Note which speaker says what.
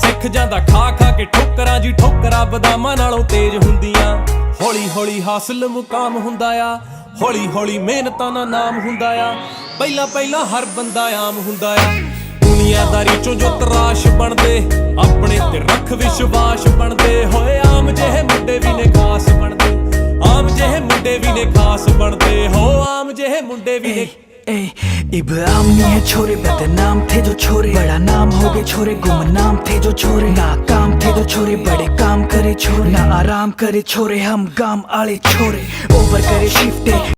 Speaker 1: ਸਿੱਖ ਜਾਂਦਾ ਖਾ ਖਾ ਕੇ ਠੋਕਰਾਂ ਜੀ, ਠੋਕਰਾਂ ਬਦਾਮਾਂ ਨਾਲੋਂ ਤੇਜ਼ ਹੁੰਦੀਆਂ। ਹੌਲੀ ਹੌਲੀ ਹਾਸਲ ਮੁਕਾਮ ਹੁੰਦਾ ਆ, ਹੌਲੀ ਹੌਲੀ ਮਿਹਨਤਾਂ ਦਾ ਨਾਮ ਹੁੰਦਾ ਆ। ਪਹਿਲਾਂ ਪਹਿਲਾਂ ਹਰ ਬੰਦਾ ਆਮ ਹੁੰਦਾ ਆ, ਦੁਨੀਆਦਾਰੀ ਚੋਂ ਜੋ ਤਰਾਸ਼ ਬਣਦੇ, ਆਪਣੇ ਤੇ ਰੱਖ ਵਿਸ਼ਵਾਸ ਬਣਦੇ ਹੋਏ। ਆਮ ਜਿਹੇ ਮੁੰਡੇ ਵੀ ਨੇ ਖਾਸ ਬਣਦੇ, ਆਮ ਜਿਹੇ ਮੁੰਡੇ ਵੀ ਨੇ ਖਾਸ ਬਣਦੇ ਹੋ, ਆਮ ਜਿਹੇ ਮੁੰਡੇ ਵੀ ਨੇ।
Speaker 2: इब्राम नहीं है छोरे, बदनाम थे जो छोरे, बड़ा नाम हो गए छोरे, गुमनाम थे जो छोरे, नाकाम थे जो छोरे, बड़े काम करे छोरे, ना आराम करे छोरे, हम गाम आले छोरे, ओवर करे शिफ्टे।